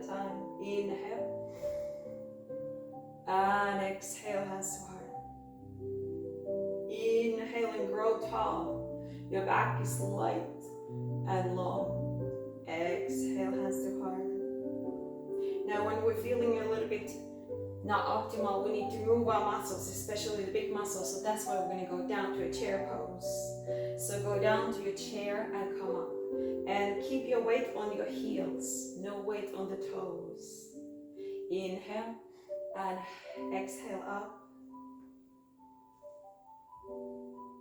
a time. Inhale. And exhale, hands to heart. Inhale and grow tall. Your back is light and long. Exhale, hands to heart. Now when we're feeling a little bit not optimal, we need to move our muscles, especially the big muscles. So that's why we're going to go down to a chair pose. So go down to your chair and come up. And keep your weight on your heels, no weight on the toes. Inhale and exhale up.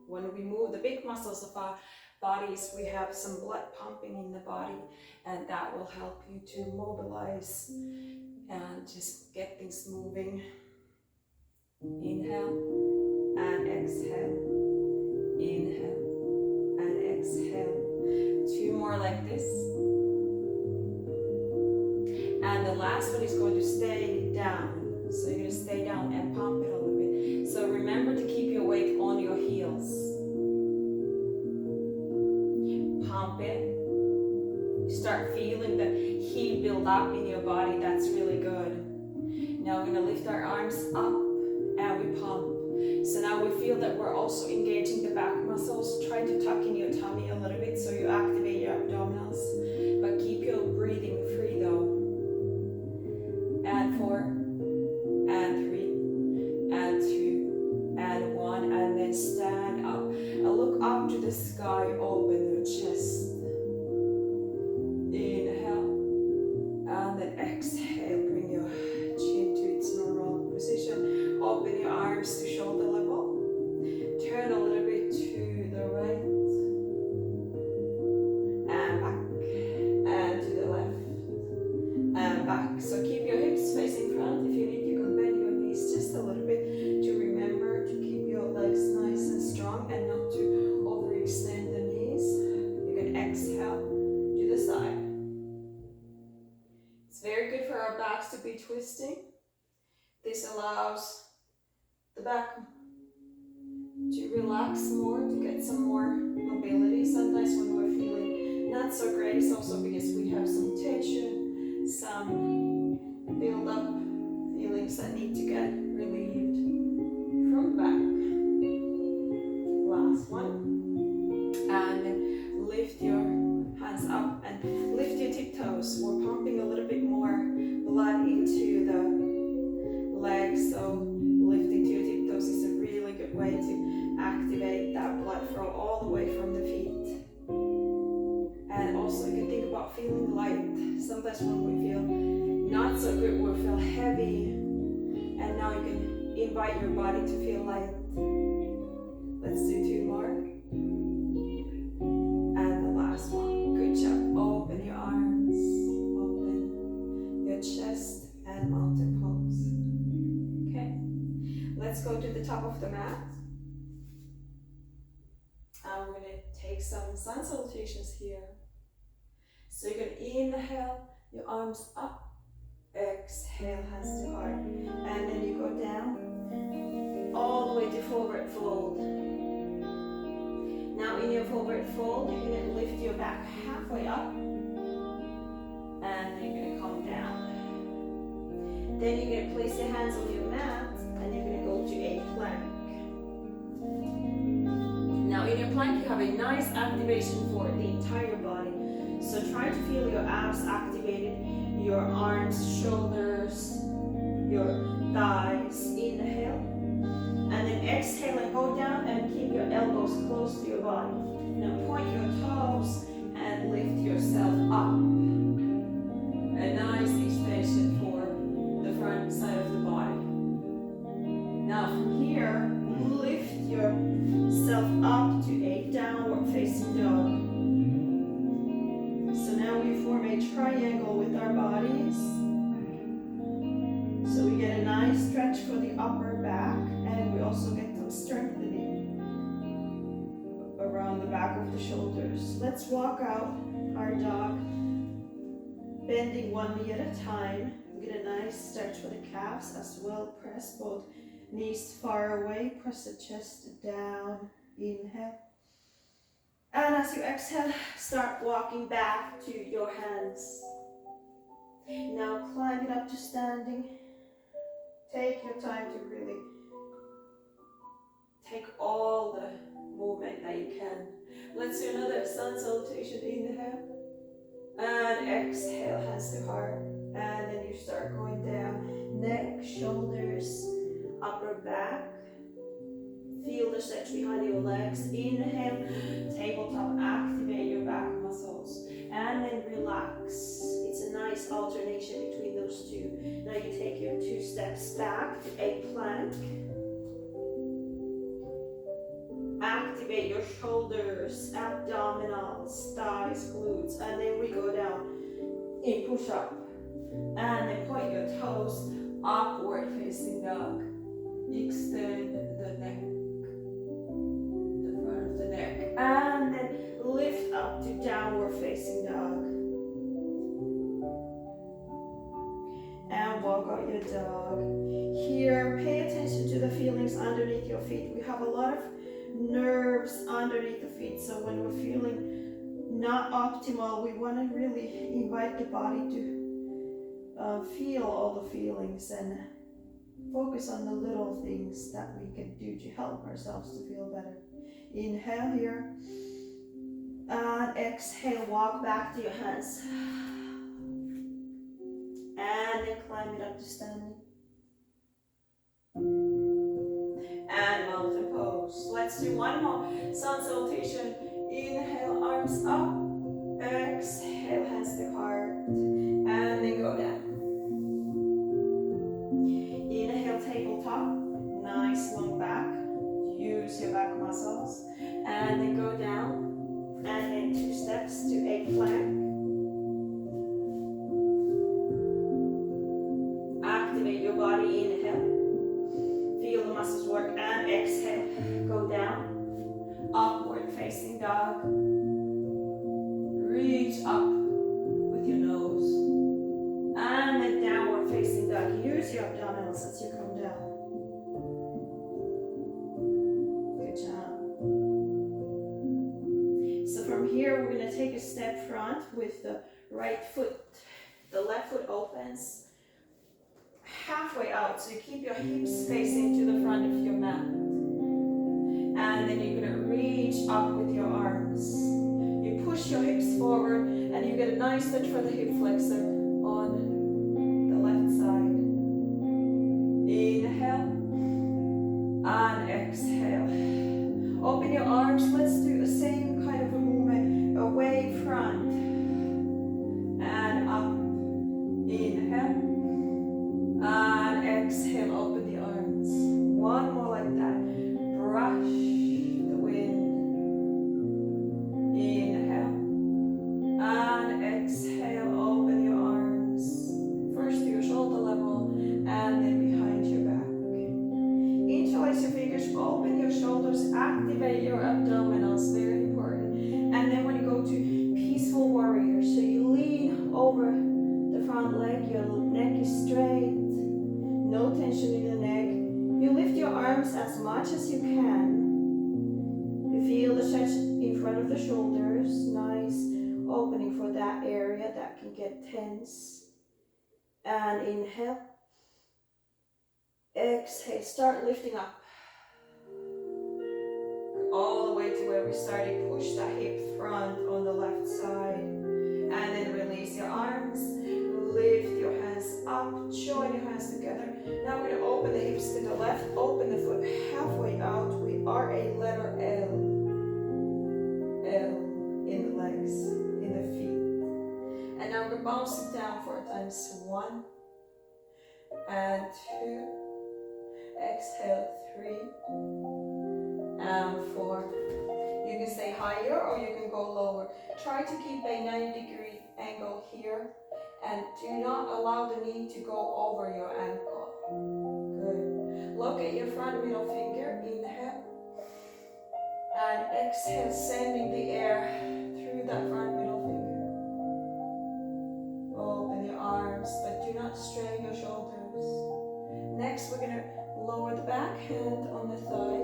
When we move the big muscles of our bodies, we have some blood pumping in the body, and that will help you to mobilize and just get things moving. Inhale and exhale. Inhale and exhale. 2 more like this. And the last one is going to stay down. So you're going to stay down and pump it a little bit. So remember to keep your weight on your heels. Pump it. Start feeling the heat build up in your body. That's really good. Now we're going to lift our arms up and we pump. So now we feel that we're also engaging the back muscles. Try to tuck in your tummy a little bit so you activate your abdominals. But keep your breathing free though. And 4, and 3, and 2, and 1. And then stand up. And look up to the sky, open your chest. Inhale. And then exhale. Bring your chin to its normal position. Open your arms to shoulder level. Turn a little bit to the right. And back. And to the left. And back. So keep your hips facing front. If you need, you can bend your knees just a little bit to remember to keep your legs nice and strong and not to overextend the knees. You can exhale to the side. It's very good for our backs to be twisting. This allows the back to relax more, to get some more mobility. Sometimes when we're feeling not so great, it's also because we have some tension, some build up feelings that need to get relieved from the back. Last one. And then lift your hands up and lift your tiptoes. We're pumping a little bit more blood into the legs, so lifting to your tiptoes is a really good way to activate that blood flow all the way from the feet. And also you can think about feeling light. Sometimes when we feel not so good, we feel heavy, and now you can invite your body to feel light. Let's do 2 more. And the last one. Good job. Open your arms, open your chest, and mountain pose. Okay, let's go to the top of the mat. And we're going to take some sun salutations here. So you're going to inhale, your arms up. Exhale, hands to heart. And then you go down all the way to forward fold. Now in your forward fold, you're going to lift your back halfway up. And then you're going to come down. Then you're going to place your hands on your mat and you're going to go to a plank. Now in your plank, you have a nice activation for the entire body. So try to feel your abs activated, your arms, shoulders, your thighs. Inhale. And then exhale and go down and keep your elbows close to your body. Now point your toes and lift yourself up. A nice extension for the front side of the body. Now from here, lift yourself up to a downward facing dog. So now we form a triangle with our bodies. So we get a nice stretch for the upper back, and we also get some strengthening around the back of the shoulders. Let's walk out our dog, bending one knee at a time. We get a nice stretch for the calves as well. Press both knees far away, press the chest down. Inhale. And as you exhale, start walking back to your hands. Now climb it up to standing. Take your time to really take all the movement that you can. Let's do another sun salutation. Inhale and exhale, hands to heart. And then you start going down. Neck, shoulders, upper back. Feel the stretch behind your legs. Inhale, tabletop, activate your back muscles. And then relax. It's a nice alternation between those two. Now you take your 2 steps back to a plank. Activate your shoulders, abdominals, thighs, glutes. And then we go down in push up. And then point your toes upward facing dog. Extend the neck. And then lift up to downward facing dog. And walk out your dog. Here, pay attention to the feelings underneath your feet. We have a lot of nerves underneath the feet, so when we're feeling not optimal, we want to really invite the body to feel all the feelings and focus on the little things that we can do to help ourselves to feel better. Inhale here, and exhale, walk back to your hands. And then climb it up to standing. And mountain pose. Let's do one more sun salutation. Inhale, arms up. Exhale, hands to heart. And then go down. Inhale, tabletop. Nice long back. Use your back muscles. And then go down. And then 2 steps to a plank. Activate your body. Inhale. Feel the muscles work. And exhale. Go down. Upward facing dog. Reach up with your nose. And then downward facing dog. Use your abdominals as you come down. Good job. So from here, we're going to take a step front with the right foot. The left foot opens halfway out, so you keep your hips facing to the front of your mat. And then you're going to reach up with your arms. You push your hips forward, and you get a nice touch for the hip flexor on the left side. Inhale and exhale. Open your arms. Let's do the same kind of a movement away front and up. Inhale and exhale. Open the arms. One more like that. Brush the wind. Inhale and exhale. Open your arms. First to your shoulder level and then behind your back. Interlace your fingers. Open your shoulders. Activate your abdominals. Very important. And then when you go to peaceful warrior, so you lean over the front leg. Your neck is straight. No tension in the neck. You lift your arms as much as you can. You feel the stretch in front of the shoulders. Nice opening for that area that can get tense. And inhale. Exhale. Start lifting up. All the way to where we started. Push the hip front on the left side. And then release your arms. Lift your hands up, join your hands together. Now we're going to open the hips to the left, open the foot halfway out. We are a letter L. L in the legs, in the feet. And now we're going to bounce it down 4 times. 1 and 2. Exhale, 3 and 4. You can stay higher or you can go lower. Try to keep a 90-degree angle here. And do not allow the knee to go over your ankle. Good. Locate your front middle finger. Inhale. And exhale, sending the air through that front middle finger. Open your arms, but do not strain your shoulders. Next, we're going to lower the back hand on the thigh.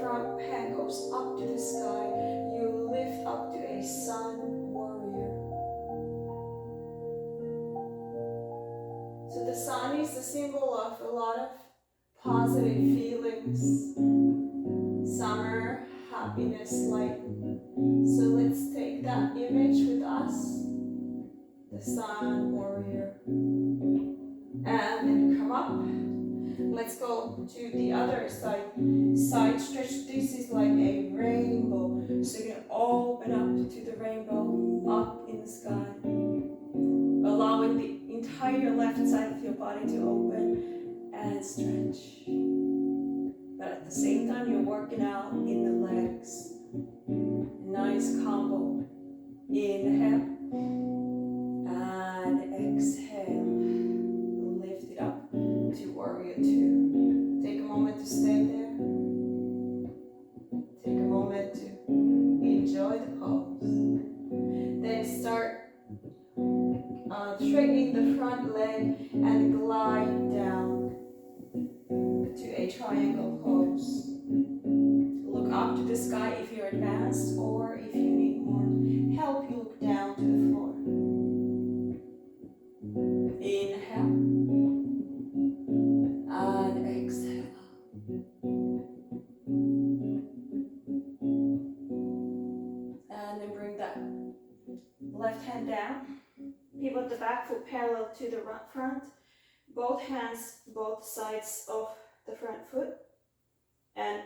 Front hand goes up to the sky. You lift up to a sun warrior. So the sun is a symbol of a lot of positive feelings. Summer, happiness, light. So let's take that image with us. The sun, warrior. And then come up. Let's go to the other side. Side stretch. This is like a rainbow. So you can open up to the rainbow up in the sky. Allowing the entire left side of your body to open and stretch. But at the same time, you're working out in the legs. Nice combo. Inhale and exhale. Lift it up to warrior two. Take a moment to stay there. Take a moment to enjoy the pose. Then start straightening the front leg and glide down to a triangle pose. Look up to the sky if you're advanced, or if you need more help, you look down to the floor. Inhale and exhale. And then bring that left hand down. Pivot the back foot parallel to the front. Both hands, both sides of the front foot. And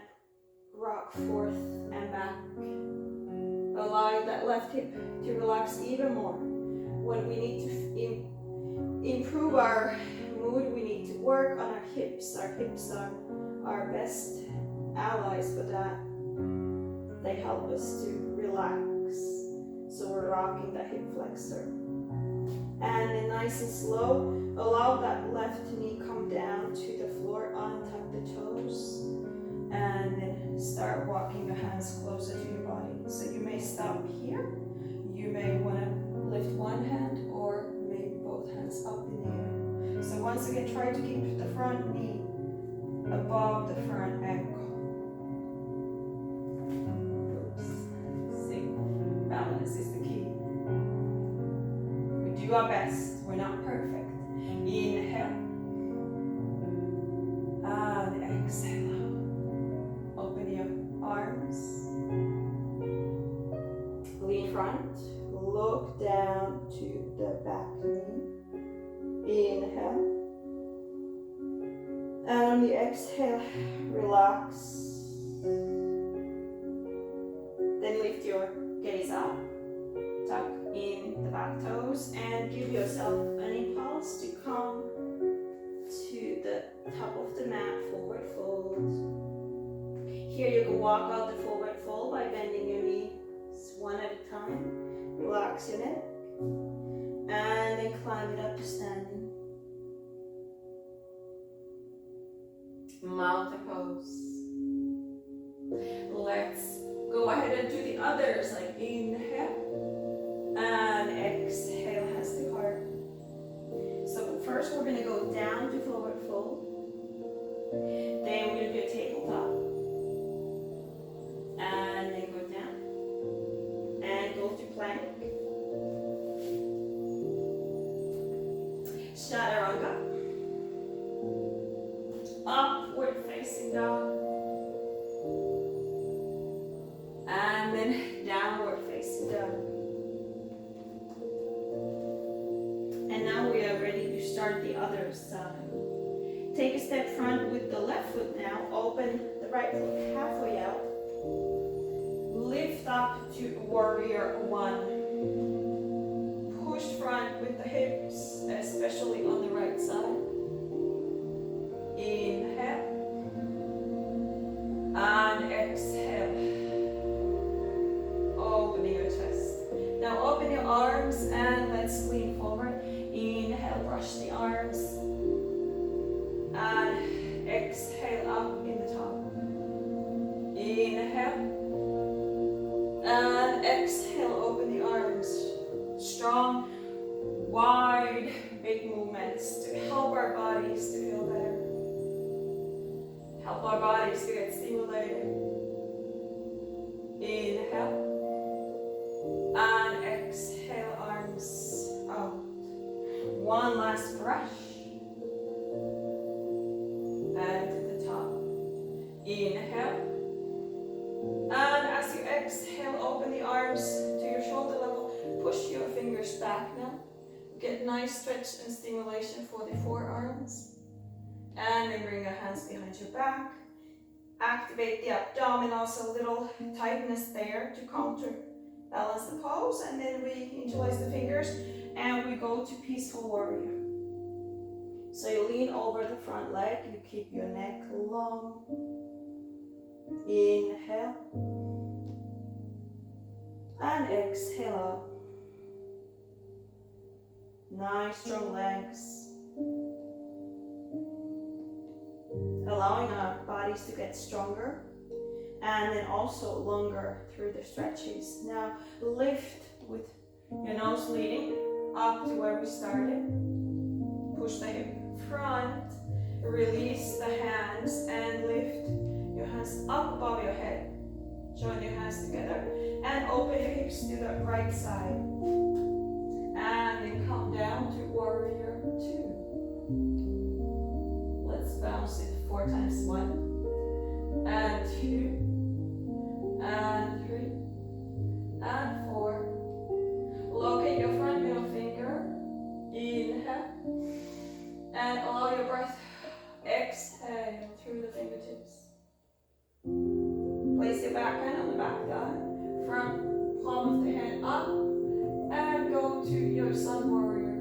rock forth and back. Allowing that left hip to relax even more. When we need to improve our mood, we need to work on our hips. Our hips are our best allies for that. They help us to relax. So we're rocking the hip flexor. And then nice and slow, allow that left knee come down to the floor, untuck the toes. And then start walking your hands closer to your body. So you may stop here. You may want to lift one hand or maybe both hands up in the air. So once again, try to keep the front knee above the front ankle. Oops. See, balance is the key. We do our best. We're not perfect. Inhale. And exhale. Open your arms. Lean front. Look down to the back knee. Inhale. And on the exhale, relax. Then lift your gaze up. Tuck in the back toes and give yourself an impulse to come to the top of the mat, forward fold. Here you can walk out the forward fold by bending your knees one at a time. Relax your neck and then climb it up to standing. Mountain pose. Let's go ahead and do the others, like inhale and exhale as the heart. So first we're going to go down to forward fold. Then we're going to do a tabletop. And then go down. And go to plank. Chaturanga. Upward facing dog. And then downward facing dog. And now we are ready to start the other side. Take a step front with the left foot now. Open the right foot halfway out. Lift up to warrior one. Push front with the hips, especially on the right side. Inhale. And exhale. Opening your chest. Now open your arms and let's lean forward. Inhale, brush the arms. And exhale up in the top. Inhale. And exhale, open the arms. Strong, wide, big movements to help our bodies to feel better. Help our bodies to get stimulated. Inhale. And exhale, arms out. One last brush. shoulders back now. Get nice stretch and stimulation for the forearms. And then bring your hands behind your back. Activate the abdominals, a little tightness there to counterbalance the pose. And then we interlace the fingers and we go to peaceful warrior. So you lean over the front leg, you keep your neck long. Inhale. And exhale out. Nice strong legs. Allowing our bodies to get stronger and then also longer through the stretches. Now lift with your nose leading up to where we started. Push the hip front, release the hands and lift your hands up above your head. Join your hands together and open your hips to the right side. And then come down to warrior 2. Let's bounce it 4 times. 1 and 2 and 3 and 4. Locate your front middle finger. Inhale. And allow your breath. Exhale through the fingertips. Place your back hand on the back thigh. Front palm of the hand up. And go to your sun warrior.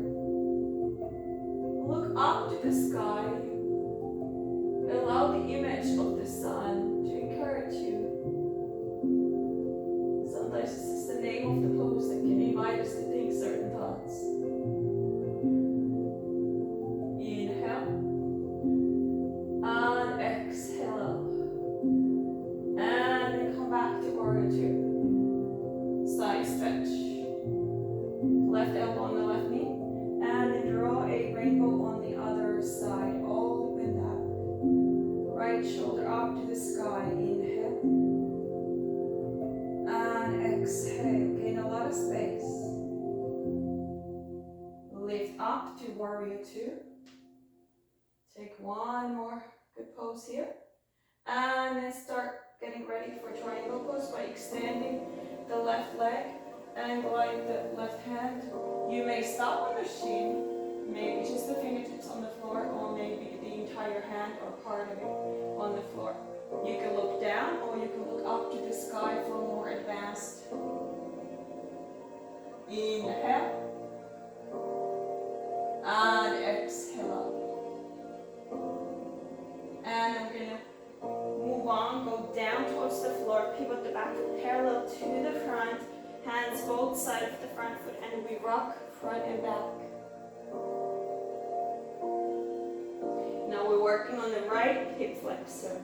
Look up to the sky. Allow the image of the sun to encourage you. Sometimes it's just the name of the pose that can invite us to think certain thoughts. Inhale. And exhale. And then come back to warrior 2. Side stretch. Left elbow on the left knee. And then draw a rainbow on the other side. Open that. Right shoulder up to the sky. Inhale. And exhale. Gain a lot of space. Lift up to warrior 2. Take one more good pose here. And then start getting ready for triangle pose by extending the left leg and glide the left hand. You may stop on the shin, maybe just the fingertips on the floor, or maybe the entire hand or part of it on the floor. You can look down or you can look up to the sky for more advanced. Inhale. And exhale. And I'm going to move on, go down towards the floor, pivot the back foot parallel to the front, hands both sides of the front foot, and we rock front and back. Now we're working on the right hip flexor.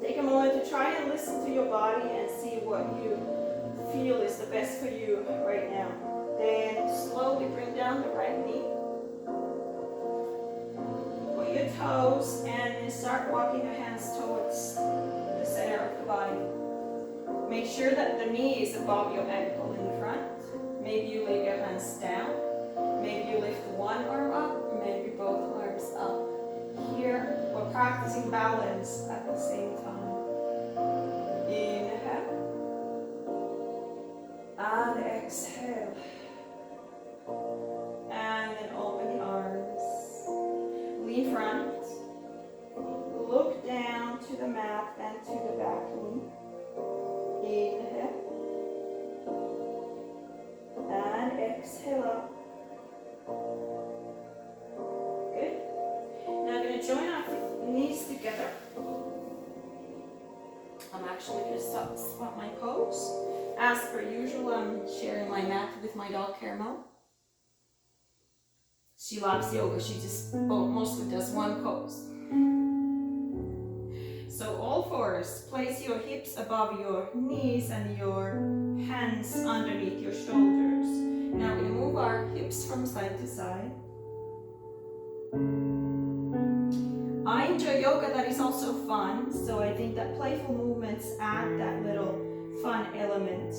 Take a moment to try and listen to your body and see what you feel is the best for you right now. Then slowly bring down the right knee. Put your toes and then start walking your hands towards the center of the body. Make sure that the knee is above your ankle in the front. Maybe you lay your hands down. Maybe you lift one arm up, maybe both arms up. Here, we're practicing balance at the same time. Inhale. And exhale. And then open the arms. Lean front. Look down to the mat and to the back knee. Inhale. And exhale up. Good. Now I'm going to join our knees together. I'm actually going to swap my pose. As per usual, I'm sharing my mat with my dog Caramel. She loves yoga. She just mostly does one pose. So all fours, place your hips above your knees and your hands underneath your shoulders. Now we move our hips from side to side. I enjoy yoga that is also fun, so I think that playful movements add that little fun element.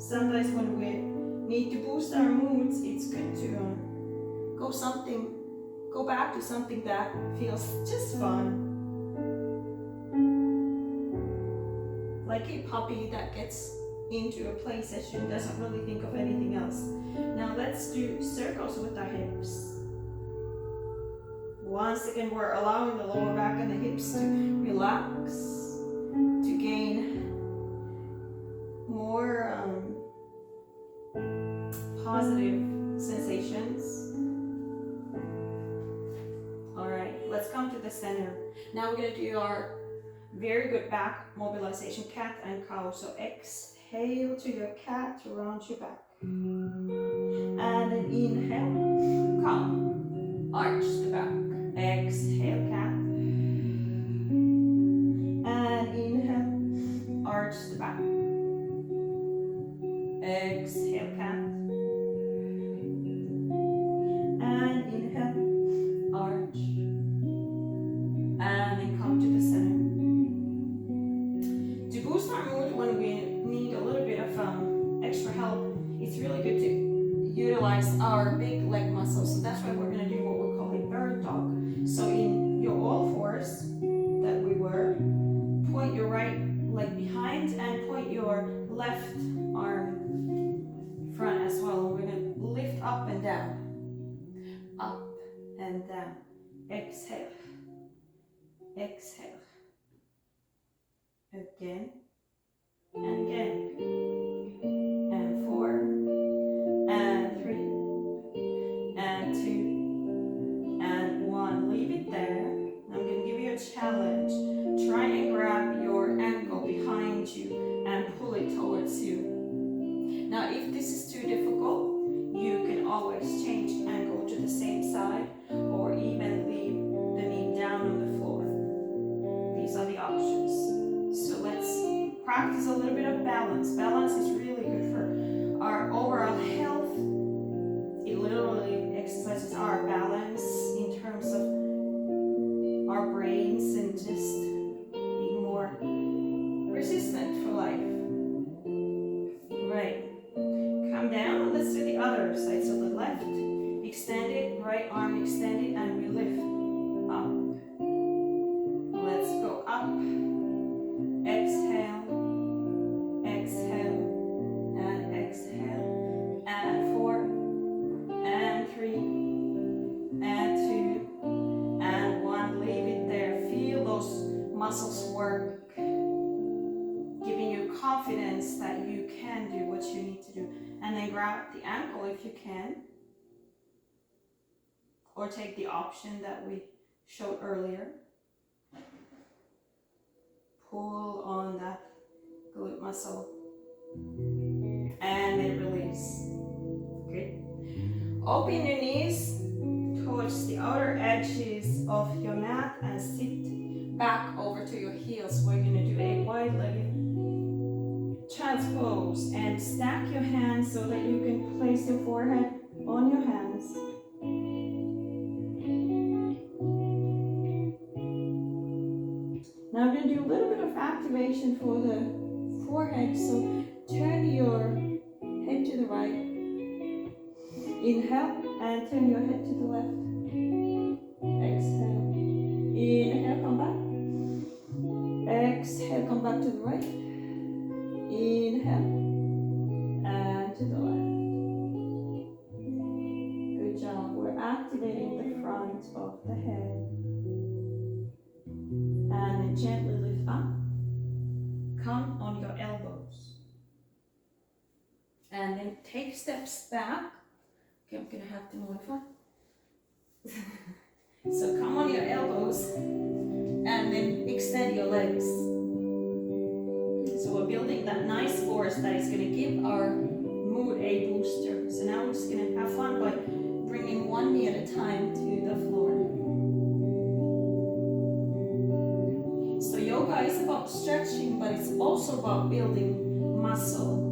Sometimes when we need to boost our moods, it's good to go back to something that feels just fun. Like a puppy that gets into a play session, doesn't really think of anything else. Now let's do circles with our hips. Once again, we're allowing the lower back and the hips to relax, to gain more positive sensations. Alright, let's come to the center. Now we're going to do our very good back mobilization, cat and cow. So exhale to your cat, round your back. And then inhale, come, arch the back. Exhale, cat. And inhale, arch the back. Exhale, cat. And inhale, arch. And then come to the center. To boost our mood when we need a little bit of extra help, it's really good to utilize our big leg muscles. So that's why we're going to do what we call a bird dog. So in your all fours that we were, point your right leg behind and point your left arm front as well. We're going to lift up and down, up and down. Exhale, exhale. Again and again. And 4 and 3 and 2 and 1. Leave it there. I'm going to give you a challenge. Try and grab your ankle behind you and pull it towards you. Now if this is too difficult, you can always change ankle to the same side or even leave the knee down on the floor. These are the options. So let's practice a little bit of balance. Balance is really good for our overall health. It literally exercises our balance in terms of our brains and just being more resistant for life. Right. Come down. Let's do the other side. So the left extended, right arm extended, and we lift up. Let's go up. Exhale, exhale, and exhale, and 4, and 3, and 2, and 1. Leave it there. Feel those muscles work, giving you confidence that you can do what you need to do. And then grab the ankle if you can, or take the option that we showed earlier. Pull on that glute muscle and then release. Good. Open your knees towards the outer edges of your mat and sit back over to your heels. We're going to do a wide-legged child's pose and stack your hands so that you can place your forehead on your hands. Now I'm going to do a little bit of activation for the forehead. So turn your head to the right. Inhale and turn your head to the left. Exhale. Inhale, come back. Exhale, come back to the right. Inhale and to the left. Good job. We're activating the front of the head. And then gently lift up. Come on your elbows. And then take steps back. Okay, I'm going to have to modify. So come on your elbows and then extend your legs. So we're building that nice force that is going to give our mood a booster. So now we're just going to have fun by bringing one knee at a time to the floor. So yoga is about stretching, but it's also about building muscle.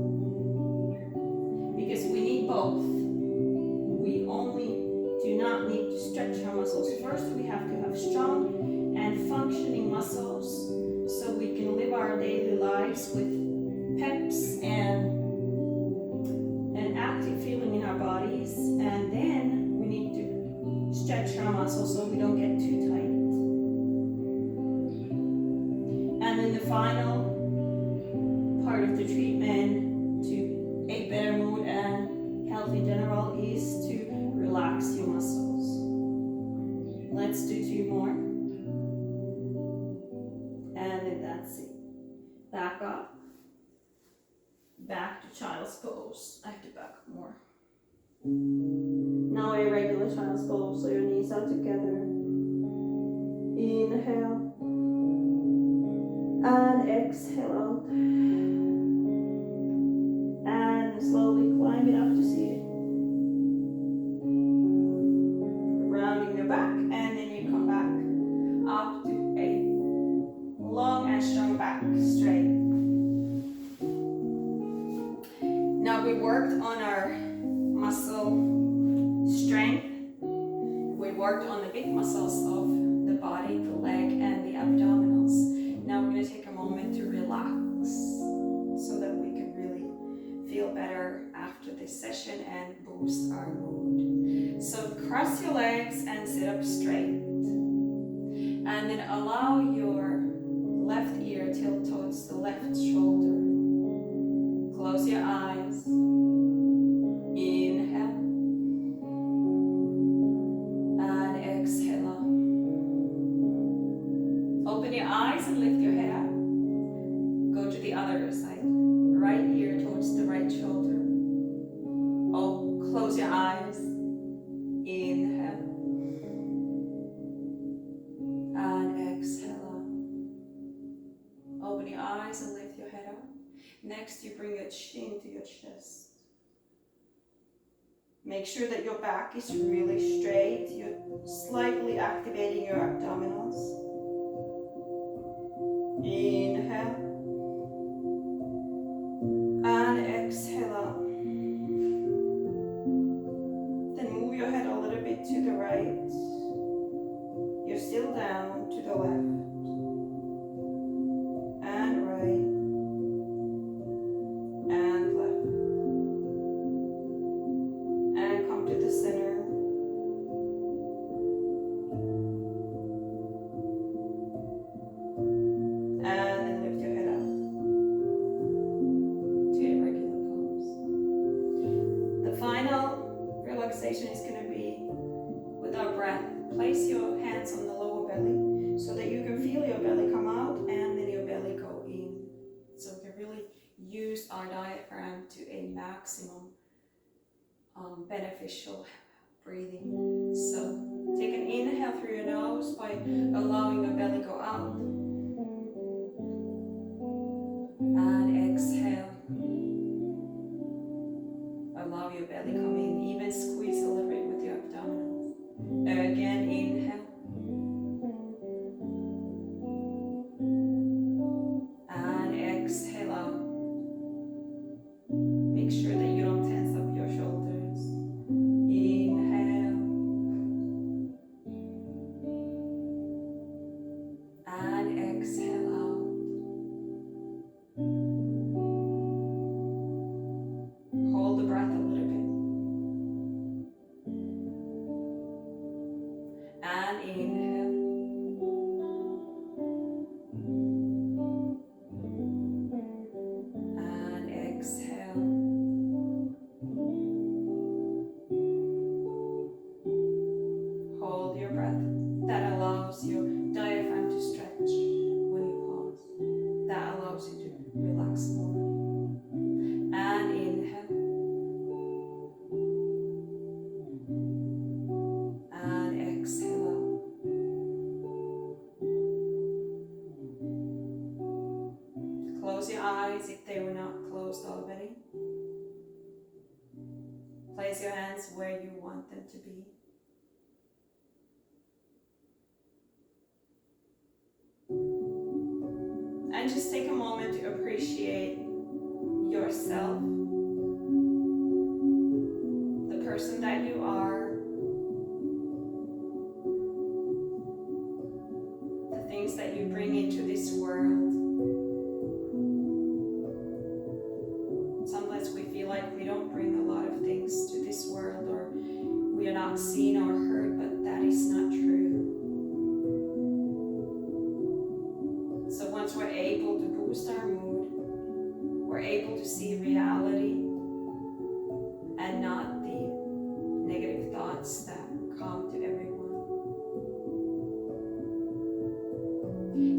Because we need both. We only do not need to stretch our muscles. First, we have to have strong and functioning muscles so we can live our daily lives with peps and an active feeling in our bodies. And then we need to stretch our muscles so we don't get too tight. And then the final part of the treatment pose. I have to back up more. Now a regular child's pose, so your knees are together. Inhale and exhale out. And slowly climb it up to seated. Rounding the back, and then you come back up to a long and strong back, straight. Now we worked on our muscle strength. We worked on the big muscles of the body, the leg and the abdominals. Now we're going to take a moment to relax so that we can really feel better after this session and boost our mood. So cross your legs and sit up straight. And then allow your left ear tilt towards the left shoulder. Close your eyes. Inhale. And exhale out. Open your eyes and lift your head up. Go to the other side. Right ear towards the right shoulder. Oh, close your eyes. Inhale. And exhale out. Open your eyes and lift your head up. Next, you bring your chin to your chest. Make sure that your back is really straight. You're slightly activating your abdominals. Inhale. And exhale out. Then move your head a little bit to the right. You're still down to the left. And right. And left. And come to the center. And then lift your head up to a regular pose. The final relaxation is going to be with our breath. Place your hands on the lower belly so that you can feel your belly come out and then your belly go in. So we can really use our diaphragm to a maximum beneficial breathing. So take an inhale through your nose by allowing your belly go out. And exhale. Allow your belly come in. Even squeeze a little bit with your abdominals. Again, inhale. And exhale out. Make sure that you don't tense up your shoulders. Inhale. And exhale out. Hold the breath a little bit. And inhale. And exhale. Hold your breath. That allows your diaphragm to stretch when you pause. That allows you to relax more. And inhale. And exhale out. Close your eyes if they were not closed already. Place your hands where you want them to be. And just take a moment to appreciate yourself, the person that you are, the things that you bring into this world. Sometimes we feel like we don't bring a lot of things to this world, or we are not seen or heard, but that is not true. So once we're able to boost our mood, we're able to see reality and not the negative thoughts that come to everyone.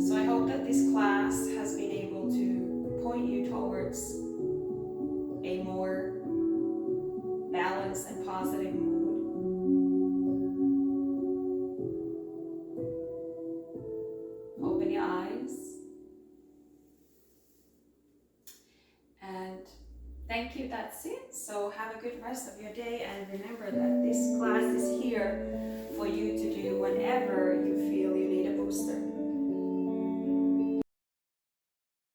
So I hope that this class has been able to point you towards a more Thank you, that's it. So have a good rest of your day, and remember that this class is here for you to do whenever you feel you need a booster.